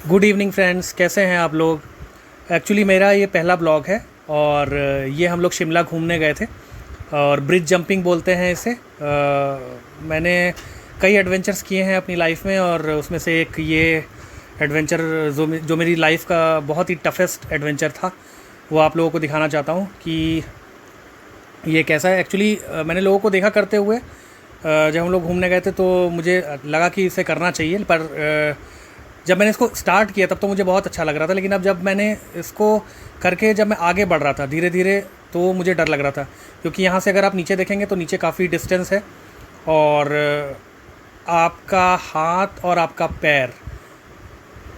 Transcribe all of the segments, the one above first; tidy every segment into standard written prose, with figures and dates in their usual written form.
Good evening friends, कैसे हैं आप लोग। एक्चुअली मेरा ये पहला ब्लॉग है और ये हम लोग शिमला घूमने गए थे और ब्रिज जंपिंग बोलते हैं इसे। मैंने कई एडवेंचर्स किए हैं अपनी लाइफ में और उसमें से एक ये एडवेंचर जो मेरी लाइफ का बहुत ही टफेस्ट एडवेंचर था, वो आप लोगों को दिखाना चाहता हूँ कि ये कैसा है। एक्चुअली मैंने लोगों को देखा करते हुए, जब हम लोग घूमने गए थे तो मुझे लगा कि इसे करना चाहिए, पर जब मैंने इसको स्टार्ट किया तब तो मुझे बहुत अच्छा लग रहा था, लेकिन अब जब मैंने इसको करके जब मैं आगे बढ़ रहा था धीरे धीरे, तो मुझे डर लग रहा था, क्योंकि यहाँ से अगर आप नीचे देखेंगे तो नीचे काफ़ी डिस्टेंस है और आपका हाथ और आपका पैर,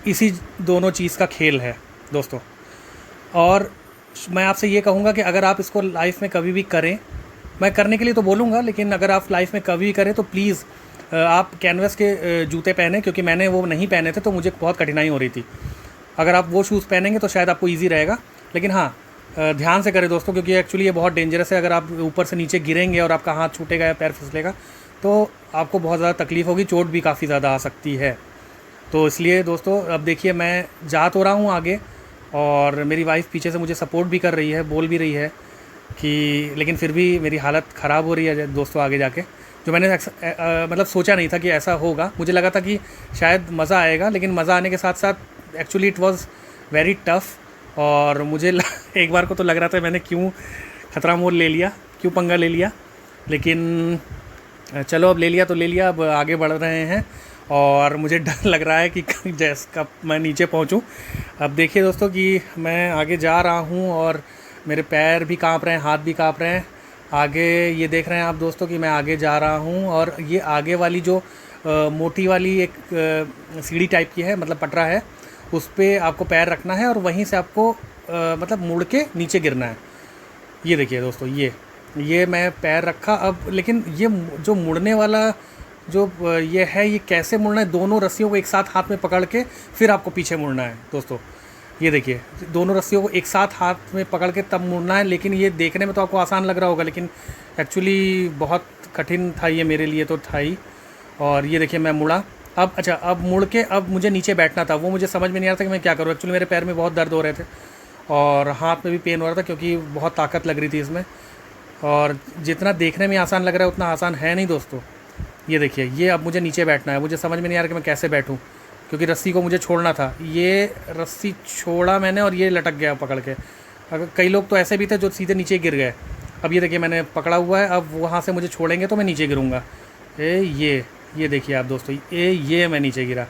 इसी दोनों चीज़ का खेल है दोस्तों। और मैं आपसे ये कहूँगा कि अगर आप इसको लाइफ में कभी भी करें, मैं करने के लिए तो बोलूँगा, लेकिन अगर आप लाइफ में कभी भी करें तो प्लीज़ आप कैनवस के जूते पहने, क्योंकि मैंने वो नहीं पहने थे तो मुझे बहुत कठिनाई हो रही थी। अगर आप वो शूज़ पहनेंगे तो शायद आपको ईजी रहेगा, लेकिन हाँ, ध्यान से करें दोस्तों, क्योंकि एक्चुअली ये बहुत डेंजरस है। अगर आप ऊपर से नीचे गिरेंगे और आपका हाथ छूटेगा या पैर फिसलेगा तो आपको बहुत ज़्यादा तकलीफ़ होगी, चोट भी काफ़ी ज़्यादा आ सकती है। तो इसलिए दोस्तों, अब देखिए मैं जा तो रहा हूँ आगे और मेरी वाइफ़ पीछे से मुझे सपोर्ट भी कर रही है, बोल भी रही है कि, लेकिन फिर भी मेरी हालत ख़राब हो रही है दोस्तों आगे जाके, जो मैंने मतलब सोचा नहीं था कि ऐसा होगा। मुझे लगा था कि शायद मज़ा आएगा, लेकिन मज़ा आने के साथ साथ actually it was very tough. और मुझे एक बार को तो लग रहा था मैंने क्यों खतरा मोल ले लिया, क्यों पंगा ले लिया, लेकिन चलो अब ले लिया तो ले लिया, अब आगे बढ़ रहे हैं और मुझे डर लग रहा है कि जैसे कब मैं नीचे पहुंचूं। अब देखिए दोस्तों कि मैं आगे जा रहा हूं और मेरे पैर भी कांप रहे हैं, हाथ भी कांप रहे हैं। आगे ये देख रहे हैं आप दोस्तों कि मैं आगे जा रहा हूं और ये आगे वाली जो मोटी वाली एक सीढ़ी टाइप की है, मतलब पटरा है, उस पर आपको पैर रखना है और वहीं से आपको मतलब मुड़ के नीचे गिरना है। ये देखिए दोस्तों, ये मैं पैर रखा अब, लेकिन ये जो मुड़ने वाला जो ये है, ये कैसे मुड़ना है, दोनों रस्सियों को एक साथ हाथ में पकड़ के फिर आपको पीछे मुड़ना है दोस्तों। ये देखिए, दोनों रस्सियों को एक साथ हाथ में पकड़ के तब मुड़ना है। लेकिन ये देखने में तो आपको आसान लग रहा होगा, लेकिन एक्चुअली बहुत कठिन था ये, मेरे लिए तो था ही। और ये देखिए मैं मुड़ा अब। अच्छा, अब मुड़ के अब मुझे नीचे बैठना था, वो मुझे समझ में नहीं आ रहा था कि मैं क्या करूँ। एक्चुअली मेरे पैर में बहुत दर्द हो रहे थे और हाथ में भी पेन हो रहा था, क्योंकि बहुत ताकत लग रही थी इसमें। और जितना देखने में आसान लग रहा है उतना आसान है नहीं दोस्तों। ये देखिए, ये अब मुझे नीचे बैठना है, मुझे समझ में नहीं आ रहा कि मैं कैसे बैठूं, क्योंकि रस्सी को मुझे छोड़ना था। ये रस्सी छोड़ा मैंने और ये लटक गया पकड़ के। अगर कई लोग तो ऐसे भी थे जो सीधे नीचे गिर गए। अब ये देखिए मैंने पकड़ा हुआ है, अब वहाँ से मुझे छोड़ेंगे तो मैं नीचे गिरूँगा। ये देखिए आप दोस्तों, ये मैं नीचे गिरा।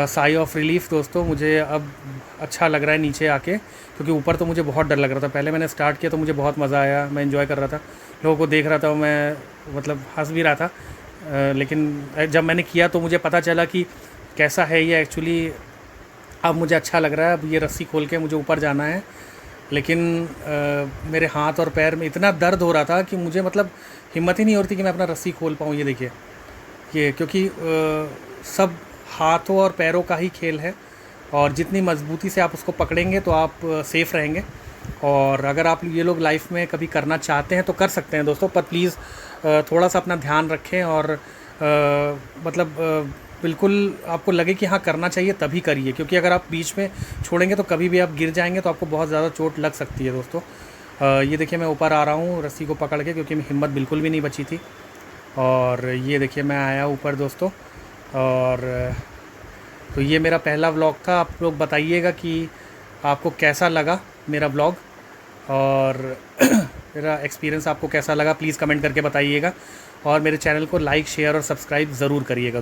साई ऑफ रिलीफ दोस्तों, मुझे अब अच्छा लग रहा है नीचे आके, क्योंकि ऊपर तो मुझे बहुत डर लग रहा था। पहले मैंने स्टार्ट किया तो मुझे बहुत मज़ा आया, मैं एंजॉय कर रहा था, लोगों को देख रहा था, मैं मतलब हंस भी रहा था। लेकिन जब मैंने किया तो मुझे पता चला कि कैसा है ये एक्चुअली। अब मुझे अच्छा लग रहा है। अब ये रस्सी खोल के मुझे ऊपर जाना है, लेकिन मेरे हाथ और पैर में इतना दर्द हो रहा था कि मुझे मतलब हिम्मत ही नहीं हो रही थी कि मैं अपना रस्सी खोल पाऊँ। ये देखिए, ये क्योंकि सब हाथों और पैरों का ही खेल है, और जितनी मजबूती से आप उसको पकड़ेंगे तो आप सेफ़ रहेंगे। और अगर आप ये लोग लाइफ में कभी करना चाहते हैं तो कर सकते हैं दोस्तों, पर प्लीज़ थोड़ा सा अपना ध्यान रखें और मतलब बिल्कुल आपको लगे कि हाँ करना चाहिए तभी करिए, क्योंकि अगर आप बीच में छोड़ेंगे तो कभी भी आप गिर जाएंगे तो आपको बहुत ज़्यादा चोट लग सकती है दोस्तों। ये देखिए मैं ऊपर आ रहा हूँ रस्सी को पकड़ के, क्योंकि हिम्मत बिल्कुल भी नहीं बची थी। और ये देखिए मैं आया ऊपर दोस्तों। और तो ये मेरा पहला व्लॉग था। आप लोग बताइएगा कि आपको कैसा लगा मेरा व्लॉग, और मेरा एक्सपीरियंस आपको कैसा लगा, प्लीज़ कमेंट करके बताइएगा। और मेरे चैनल को लाइक, शेयर और सब्सक्राइब ज़रूर करिएगा।